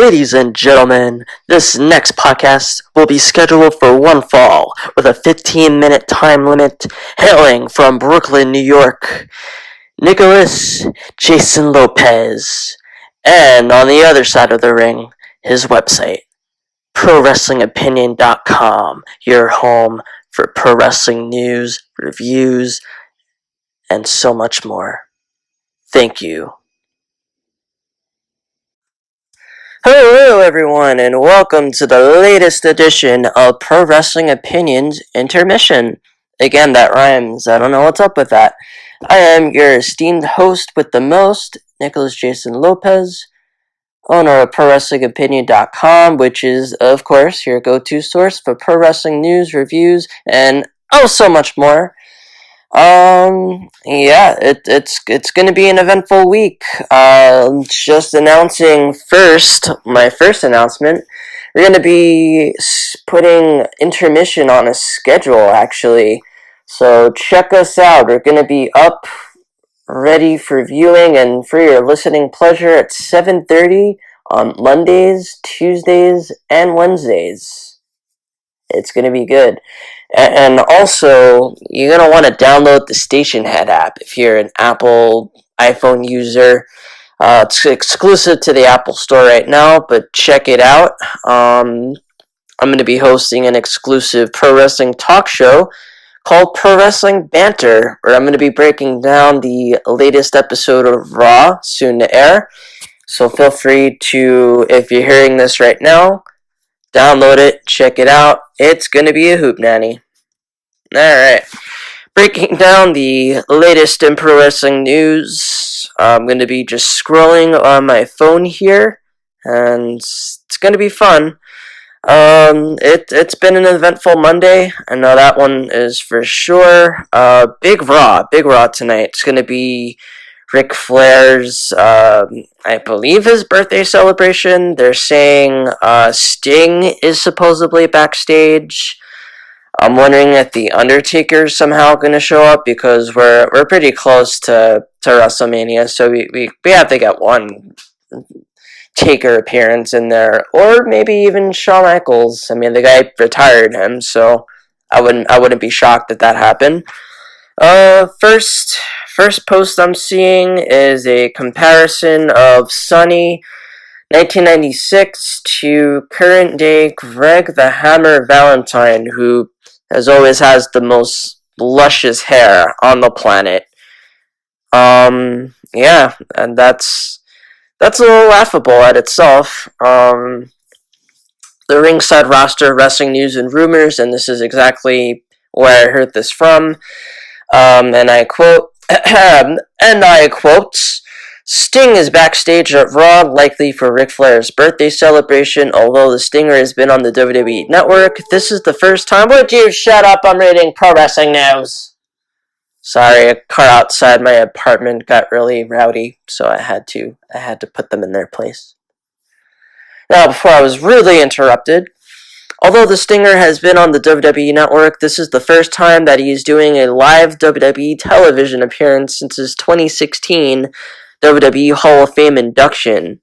Ladies and gentlemen, this next podcast will be scheduled for one fall with a 15-minute time limit, hailing from Brooklyn, New York, Nicholas Jason Lopez. And on the other side of the ring, his website, ProWrestlingOpinion.com, your home for pro wrestling news, reviews, and so much more. Thank you. Hello everyone, and welcome to the latest edition of Pro Wrestling Opinions Intermission. Again, that rhymes. I don't know what's up with that. I am your esteemed host with the most, Nicholas Jason Lopez, owner of ProWrestlingOpinion.com, which is, of course, your go-to source for pro wrestling news, reviews, and oh so much more. It's gonna be an eventful week. Just announcing my first announcement. We're gonna be putting Intermission on a schedule, actually. So check us out. We're gonna be up, ready for viewing and for your listening pleasure at 7:30 on Mondays, Tuesdays, and Wednesdays. It's gonna be good. And also, you're going to want to download the Station Head app if you're an Apple iPhone user. It's exclusive to the Apple Store right now, but check it out. I'm going to be hosting an exclusive pro wrestling talk show called Pro Wrestling Banter, where I'm going to be breaking down the latest episode of Raw, soon to air. So feel free to, if you're hearing this right now, download it, check it out. It's going to be a hoop nanny. Alright. Breaking down the latest in pro wrestling news. I'm going to be just scrolling on my phone here, and it's going to be fun. It's been an eventful Monday. I know that one is for sure. Big Raw tonight. It's going to be Ric Flair's, I believe his birthday celebration. They're saying, Sting is supposedly backstage. I'm wondering if the Undertaker's somehow going to show up, because we're pretty close to WrestleMania, so we have to get one Taker appearance in there, or maybe even Shawn Michaels. I mean, the guy retired him, so I wouldn't be shocked if that happened. First post I'm seeing is a comparison of Sunny 1996 to current day Greg the Hammer Valentine, who always has the most luscious hair on the planet. And that's a little laughable at itself. The Ringside Roster Wrestling News and Rumors, and this is exactly where I heard this from. And I quote, Sting is backstage at Raw, likely for Ric Flair's birthday celebration. Although the Stinger has been on the WWE Network, this is the first time. Would you shut up? I'm reading Pro Wrestling News. Sorry, a car outside my apartment got really rowdy, so I had to put them in their place. Now, before I was rudely interrupted, although the Stinger has been on the WWE Network, this is the first time that he is doing a live WWE television appearance since his 2016 WWE Hall of Fame induction.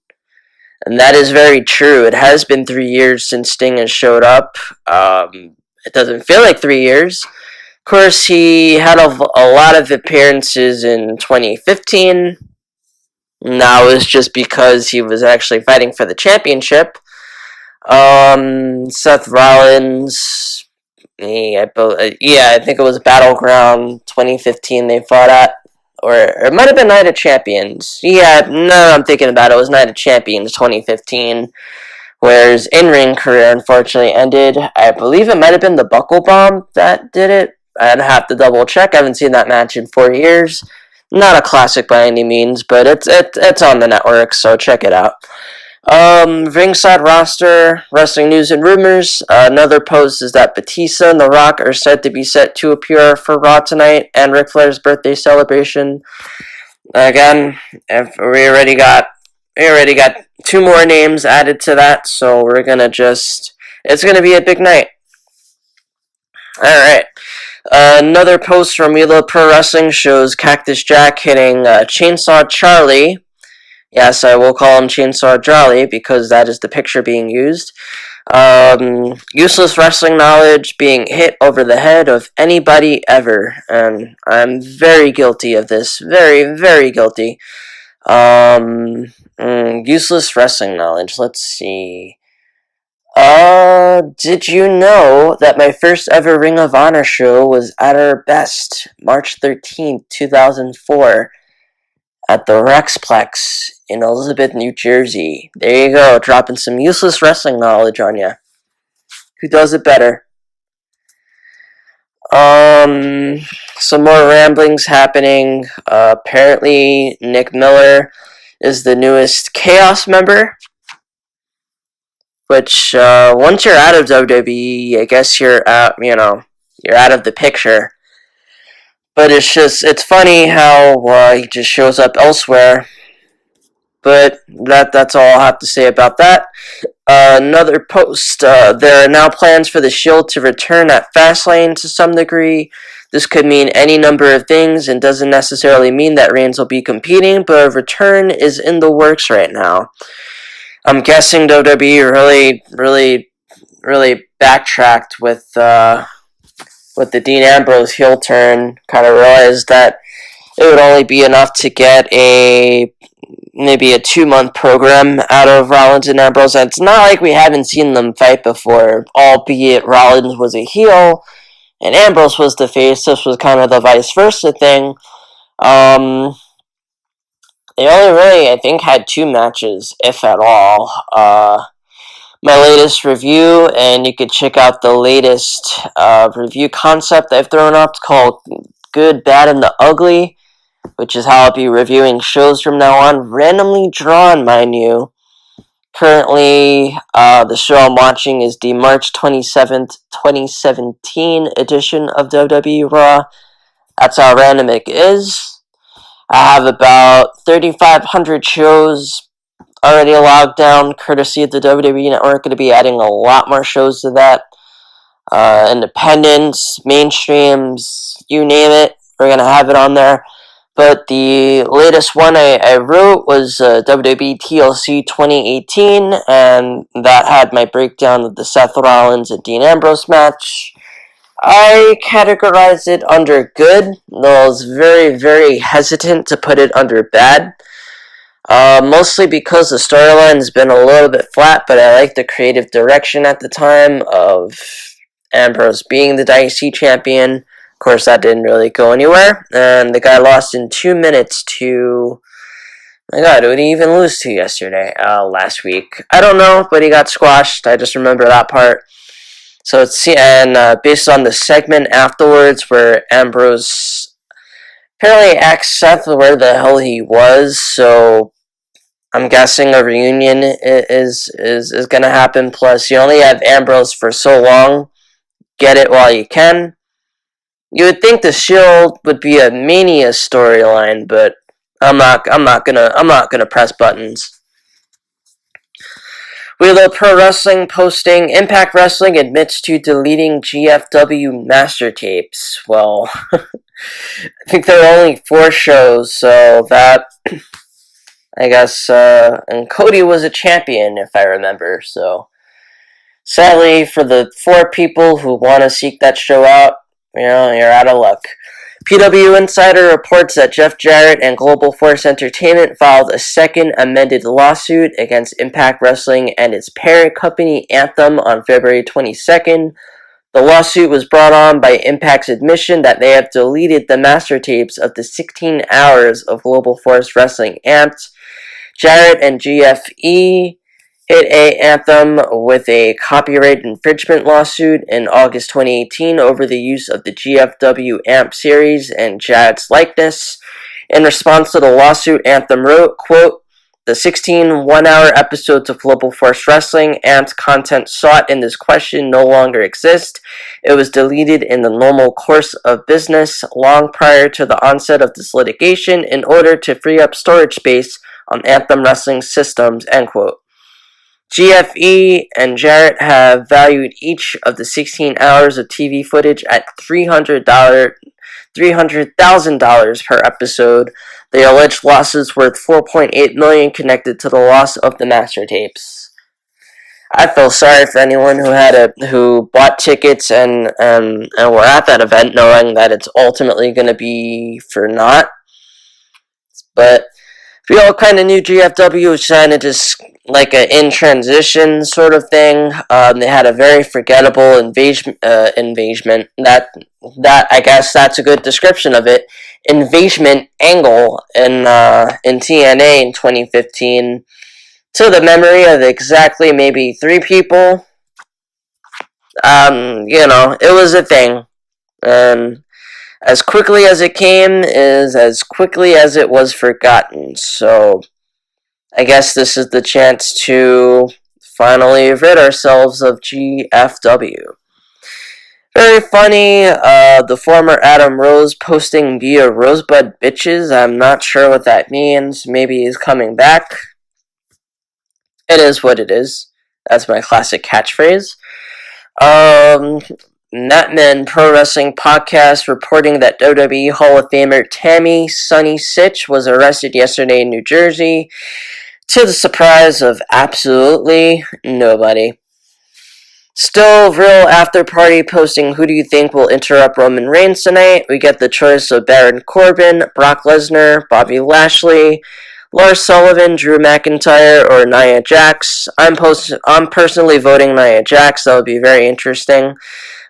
And that is very true. It has been 3 years since Sting has showed up. It doesn't feel like 3 years. Of course, he had a lot of appearances in 2015. And that was just because he was actually fighting for the championship. Seth Rollins, I think it was Battleground 2015 they fought at. Or it might have been Night of Champions. I'm thinking about it. It was Night of Champions 2015. Where his in-ring career unfortunately ended. I believe it might have been the Buckle Bomb that did it. I'd have to double check. I haven't seen that match in 4 years. Not a classic by any means, but it's on the network, so check it out. Ringside Roster, Wrestling News and Rumors. Another post is that Batista and The Rock are said to be set to appear for Raw tonight and Ric Flair's birthday celebration. Again, if we already got 2 more names added to that, so it's gonna be a big night. Alright. Another post from We Love Pro Wrestling shows Cactus Jack hitting Chainsaw Charlie Yes, I will call him Chainsaw Jolly because that is the picture being used. Useless wrestling knowledge being hit over the head of anybody ever. And I'm very guilty of this. Very, very guilty. Useless wrestling knowledge. Let's see. Did you know that my first ever Ring of Honor show was at our best, March 13th, 2004, at the Rexplex in Elizabeth, New Jersey? There you go, dropping some useless wrestling knowledge on you. Who does it better? Some more ramblings happening. Apparently, Nick Miller is the newest Chaos member. Which, once you're out of WWE, I guess you're out, you're out of the picture. But it's funny how he just shows up elsewhere. But that's all I'll have to say about that. Another post, there are now plans for the Shield to return at Fastlane to some degree. This could mean any number of things and doesn't necessarily mean that Reigns will be competing, but a return is in the works right now. I'm guessing WWE really backtracked with the Dean Ambrose heel turn. Kind of realized that it would only be enough to get maybe a 2-month program out of Rollins and Ambrose. And it's not like we haven't seen them fight before, albeit Rollins was a heel and Ambrose was the face. This was kind of the vice versa thing. They only really, I think, had 2 matches, if at all. My latest review, and you could check out the latest review concept I've thrown up. It's called Good, Bad, and the Ugly, which is how I'll be reviewing shows from now on. Randomly drawn, mind you. Currently, the show I'm watching is the March 27th, 2017 edition of WWE Raw. That's how random it is. I have about 3,500 shows already logged down, courtesy of the WWE Network. Going to be adding a lot more shows to that. Independents, mainstreams, you name it, we're going to have it on there. But the latest one I wrote was WWE TLC 2018, and that had my breakdown of the Seth Rollins and Dean Ambrose match. I categorized it under good, though I was very, very hesitant to put it under bad. Mostly because the storyline has been a little bit flat, but I like the creative direction at the time of Ambrose being the IC champion. Of course, that didn't really go anywhere, and the guy lost in 2 minutes to... My God, who did he even lose to last week? I don't know, but he got squashed. I just remember that part. So based on the segment afterwards where Ambrose apparently asked Seth where the hell he was, so I'm guessing a reunion is going to happen. Plus, you only have Ambrose for so long. Get it while you can. You would think the Shield would be a Mania storyline, but I'm not gonna press buttons. Wheeler Pro Wrestling posting, Impact Wrestling admits to deleting GFW master tapes. Well, I think there are only 4 shows, so that, I guess, and Cody was a champion, if I remember, so sadly, for the 4 people who want to seek that show out, you're out of luck. PWO Insider reports that Jeff Jarrett and Global Force Entertainment filed a second amended lawsuit against Impact Wrestling and its parent company Anthem on February 22nd. The lawsuit was brought on by Impact's admission that they have deleted the master tapes of the 16 hours of Global Force Wrestling Amped. Jarrett and GFE hit Anthem with a copyright infringement lawsuit in August 2018 over the use of the GFW AMP series and Jarrett's likeness. In response to the lawsuit, Anthem wrote, quote, "The 16 one-hour episodes of Global Force Wrestling AMP's content sought in this question no longer exist. It was deleted in the normal course of business long prior to the onset of this litigation in order to free up storage space on Anthem Wrestling systems," end quote. GFE and Jarrett have valued each of the 16 hours of TV footage at $300 $300,000 per episode. The alleged losses worth $4.8 million connected to the loss of the master tapes. I feel sorry for anyone who bought tickets and were at that event, knowing that it's ultimately going to be for naught. But we all kind of knew GFW was kind of just like an in transition sort of thing. They had a very forgettable invasion. That I guess that's a good description of it. Invasion angle in TNA in 2015 to the memory of exactly maybe 3 people. It was a thing, and as quickly as it came is as quickly as it was forgotten. So I guess this is the chance to finally rid ourselves of GFW. Very funny, the former Adam Rose posting via Rosebud Bitches. I'm not sure what that means. Maybe he's coming back. It is what it is. That's my classic catchphrase. Natman Pro Wrestling Podcast reporting that WWE Hall of Famer Tammy Sunny Sitch was arrested yesterday in New Jersey, to the surprise of absolutely nobody. Still, real after party posting who do you think will interrupt Roman Reigns tonight? We get the choice of Baron Corbin, Brock Lesnar, Bobby Lashley, Lars Sullivan, Drew McIntyre, or Nia Jax. I'm personally voting Nia Jax. That would be very interesting.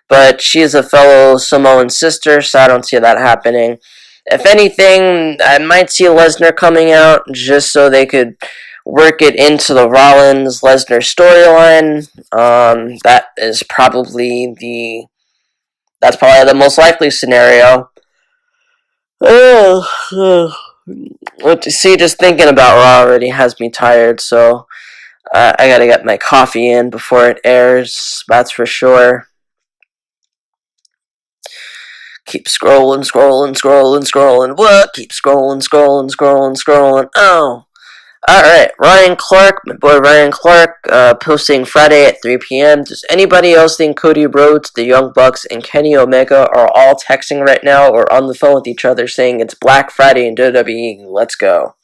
But she is a fellow Samoan sister, so I don't see that happening. If anything, I might see Lesnar coming out just so they could work it into the Rollins-Lesnar storyline. That's probably the most likely scenario. See, just thinking about Raw already has me tired, so I gotta get my coffee in before it airs, that's for sure. Keep scrolling. What? Keep scrolling. Oh. Alright, Ryan Clark, my boy Ryan Clark, posting Friday at 3 p.m. Does anybody else think Cody Rhodes, the Young Bucks, and Kenny Omega are all texting right now or on the phone with each other saying it's Black Friday in WWE? Let's go.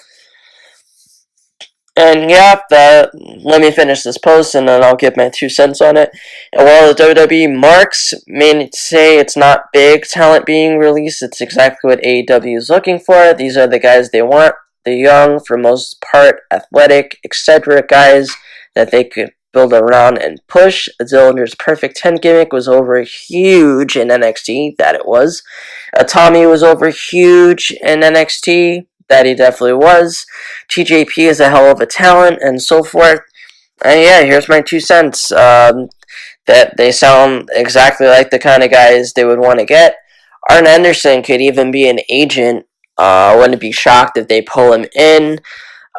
And yeah, let me finish this post and then I'll give my 2 cents on it. And while the WWE marks may say it's not big talent being released, it's exactly what AEW is looking for. These are the guys they want. The young, for most part, athletic, eccentric guys that they could build around and push. Dillinger's Perfect 10 gimmick was over huge in NXT, that it was. Tommy was over huge in NXT, that he definitely was. TJP is a hell of a talent, and so forth. And yeah, here's my 2 cents. That they sound exactly like the kind of guys they would want to get. Arn Anderson could even be an agent. I wouldn't be shocked if they pull him in.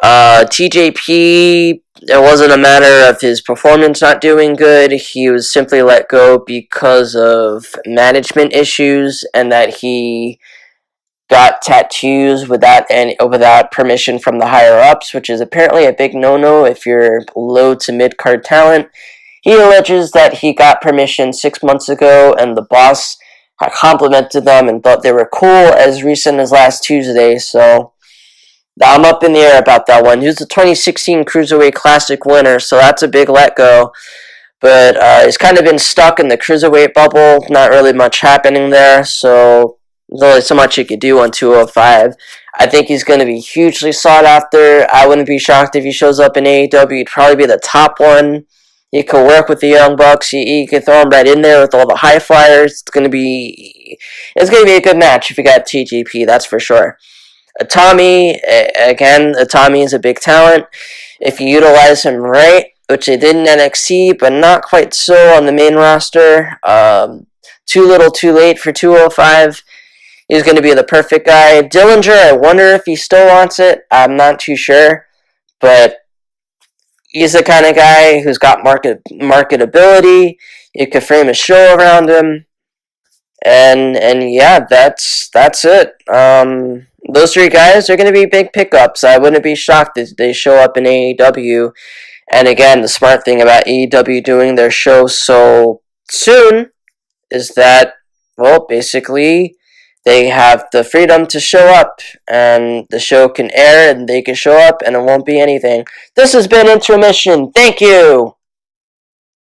TJP, it wasn't a matter of his performance not doing good. He was simply let go because of management issues and that he got tattoos without permission from the higher ups, which is apparently a big no-no if you're low to mid-card talent. He alleges that he got permission 6 months ago and the boss complimented them and thought they were cool as recent as last Tuesday, so I'm up in the air about that one. He was the 2016 Cruiserweight Classic winner, so that's a big let go. But he's kind of been stuck in the Cruiserweight bubble, not really much happening there, so there's only so much he could do on 205. I think he's going to be hugely sought after. I wouldn't be shocked if he shows up in AEW. He'd probably be the top one. He could work with the Young Bucks. He could throw him right in there with all the high flyers. It's gonna be a good match if you got TGP, that's for sure. Tommy is a big talent. If you utilize him right, which they did in NXT, but not quite so on the main roster. Too little, too late for 205. He's going to be the perfect guy. Dillinger, I wonder if he still wants it. I'm not too sure, but he's the kind of guy who's got marketability. You could frame a show around him, and yeah, that's it. Those 3 guys are going to be big pickups. I wouldn't be shocked if they show up in AEW. And again, the smart thing about AEW doing their show so soon is that, well, basically, They have the freedom to show up, and the show can air, and they can show up, and it won't be anything. This has been Intermission. Thank you!